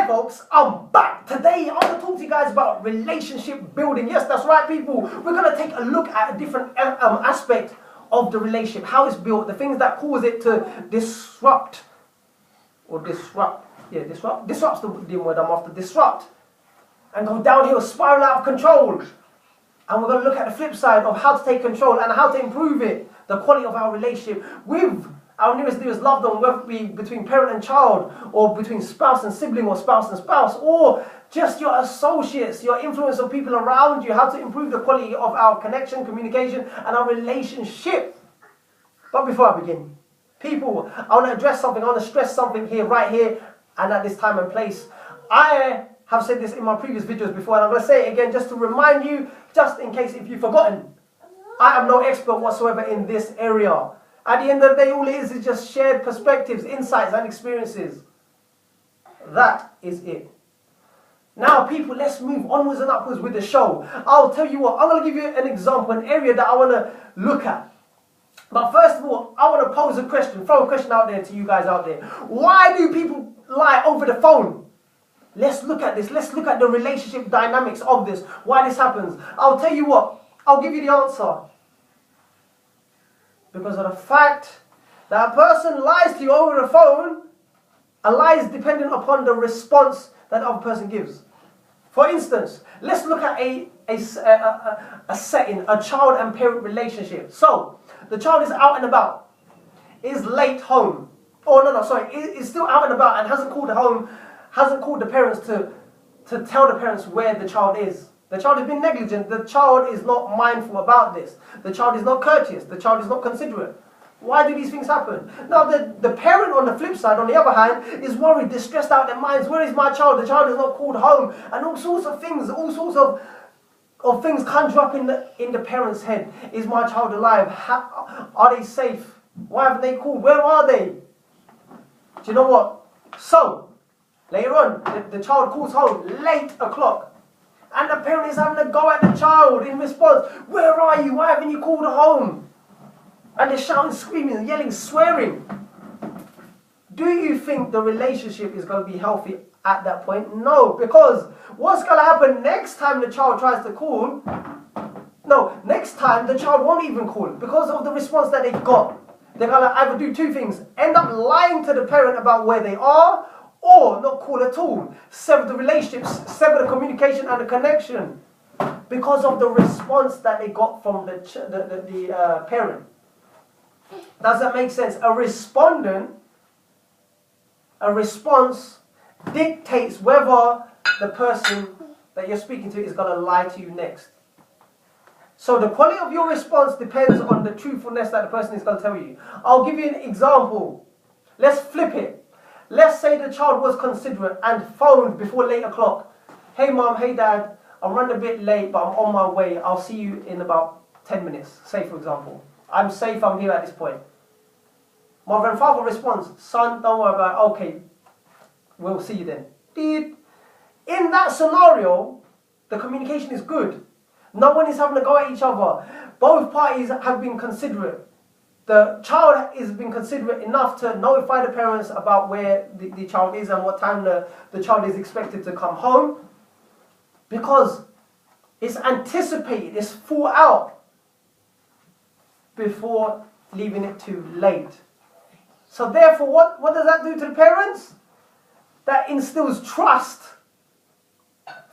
Hi folks, I'm back. Today I'm going to talk to you guys about relationship building. Yes, that's right people. We're going to take a look at a different aspect of the relationship, how it's built, the things that cause it to disrupt. Disrupts the word I'm after, disrupt. And go downhill, spiral out of control. And we're going to look at the flip side of how to take control and how to improve it, the quality of our relationship with our nearest loved one, whether it be between parent and child, or between spouse and sibling, or spouse and spouse, or just your associates, your influence of people around you, how to improve the quality of our connection, communication, and our relationship. But before I begin, people, I want to address something, I want to stress something here, right here, and at this time and place. I have said this in my previous videos before, and I'm going to say it again just to remind you, just in case if you've forgotten. I am no expert whatsoever in this area. At the end of the day, all it is just shared perspectives, insights, and experiences. That is it. Now, people, let's move onwards and upwards with the show. I'll tell you what, I'm going to give you an example, an area that I want to look at. But first of all, I want to pose a question, throw a question out there to you guys out there. Why do people lie over the phone? Let's look at this. Let's look at the relationship dynamics of this. Why this happens. I'll tell you what. I'll give you the answer. Because of the fact that a person lies to you over the phone, a lie is dependent upon the response that the other person gives. For instance, let's look at a setting, a child and parent relationship. So, the child is out and about, is late home. Is still out and about and hasn't called home, hasn't called the parents to tell the parents where the child is. The child has been negligent. The child is not mindful about this. The child is not courteous. The child is not considerate. Why do these things happen? Now, the parent on the flip side, on the other hand, is worried, they're stressed out their minds. Where is my child? The child is not called home. And all sorts of things, of things conjure up in the parent's head. Is my child alive? Are they safe? Why haven't they called? Where are they? Do you know what? So, later on, the child calls home, late o'clock. And the parent is having a go at the child in response. Where are you? Why haven't you called home? And they're shouting, screaming, yelling, swearing. Do you think the relationship is going to be healthy at that point? No, because what's going to happen next time the child tries to call? No, next time the child won't even call because of the response that they've got. They're going to either do two things. End up lying to the parent about where they are, or not call at all. Sever the relationships, sever the communication and the connection because of the response that they got from the parent. Does that make sense? A response dictates whether the person that you're speaking to is going to lie to you next. So the quality of your response depends on the truthfulness that the person is going to tell you. I'll give you an example. Let's flip it. Let's say the child was considerate and phoned before late o'clock. Hey mom, hey dad, I'm running a bit late, but I'm on my way. I'll see you in about 10 minutes, say for example. I'm safe, I'm here at this point. Mother and father responds, son, don't worry about it. Okay, we'll see you then. In that scenario, the communication is good. No one is having a go at each other. Both parties have been considerate. The child has been considerate enough to notify the parents about where the child is and what time the child is expected to come home. Because it's anticipated, it's thought out before leaving it too late. So therefore, what does that do to the parents? That instills trust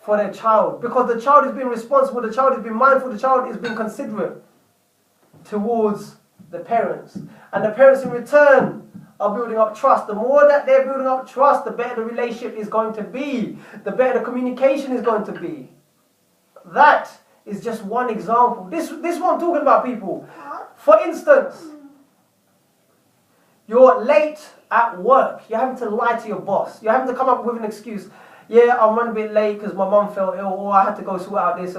for their child. Because the child has been responsible, the child has been mindful, the child has been considerate towards the parents. And the parents in return are building up trust. The more that they're building up trust, the better the relationship is going to be. The better the communication is going to be. That is just one example. This is what I'm talking about, people. For instance, you're late at work. You're having to lie to your boss. You're having to come up with an excuse. Yeah, I'm running a bit late because my mum fell ill, or I had to go sort out this.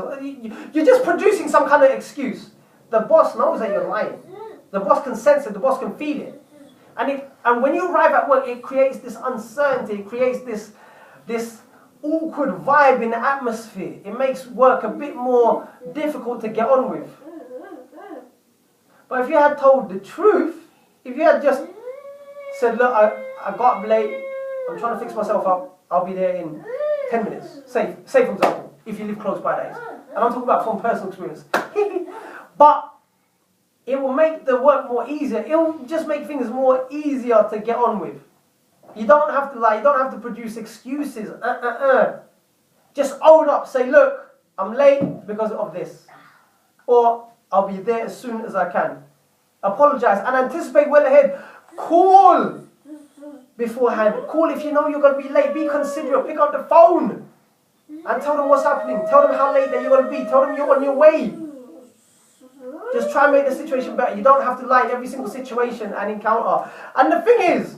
You're just producing some kind of excuse. The boss knows that you're lying. The boss can sense it. The boss can feel it. And when you arrive at work, it creates this uncertainty. It creates this awkward vibe in the atmosphere. It makes work a bit more difficult to get on with. But if you had told the truth, if you had just said, look, I got up late, I'm trying to fix myself up, I'll be there in 10 minutes. Say for example, if you live close by, that is. And I'm talking about from personal experience. But it will make the work more easier. It will just make things more easier to get on with. You don't have to lie. You don't have to produce excuses. Just own up. Say, look, I'm late because of this. Or I'll be there as soon as I can. Apologize and anticipate well ahead. Call beforehand. Call if you know you're going to be late. Be considerate. Pick up the phone and tell them what's happening. Tell them how late that you're going to be. Tell them you're on your way. Just try and make the situation better. You don't have to lie in every single situation and encounter. And the thing is,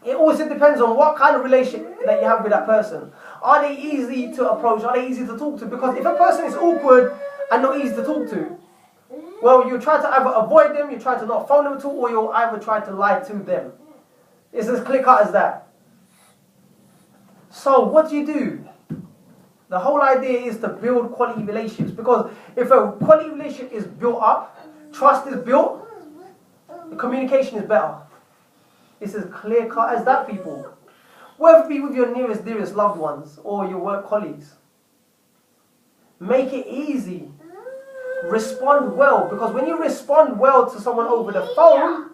it also depends on what kind of relationship that you have with that person. Are they easy to approach? Are they easy to talk to? Because if a person is awkward and not easy to talk to, well, you try to either avoid them, you try to not phone them at all, or you'll either try to lie to them. It's as clear cut as that. So what do? The whole idea is to build quality relationships, because if a quality relationship is built up, trust is built, the communication is better. It's as clear cut as that, people. Whether it be with your nearest, dearest loved ones or your work colleagues. Make it easy. Respond well, because when you respond well to someone over the phone,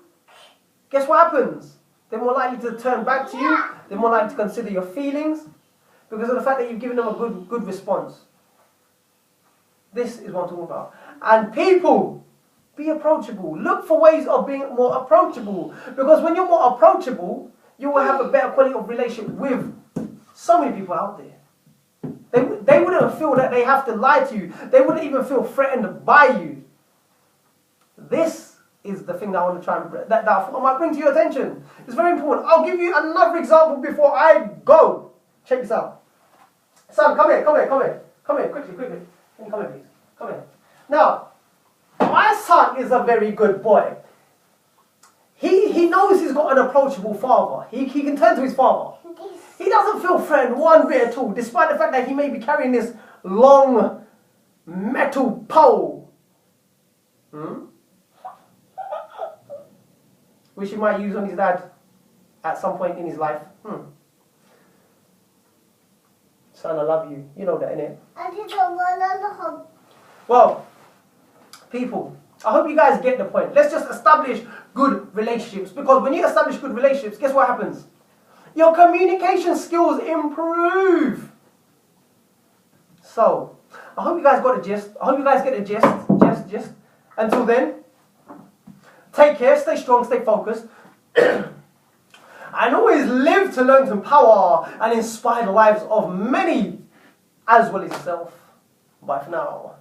guess what happens? They're more likely to turn back to you. They're more likely to consider your feelings because of the fact that you've given them a good response. This is what I'm talking about. And people, be approachable. Look for ways of being more approachable, because when you're more approachable, you will have a better quality of relationship with so many people out there. They wouldn't feel that they have to lie to you. They wouldn't even feel threatened by you. This is the thing that I want to try and that I might bring to your attention. It's very important. I'll give you another example before I go. Check this out. Sam, come here, quickly. Can you come here, please? Come here. Now, my son is a very good boy. He knows he's got an approachable father. He can turn to his father. He doesn't feel threatened one bit at all, despite the fact that he may be carrying this long metal pole. Which he might use on his dad at some point in his life. Son, I love you. You know that, innit? Well, people, I hope you guys get the point. Let's just establish good relationships, because when you establish good relationships, guess what happens? Your communication skills improve. So, I hope you guys got the gist. I hope you guys get the gist. Until then, take care, stay strong, stay focused. And always live to learn to empower and inspire the lives of many, as well as yourself. Bye for now.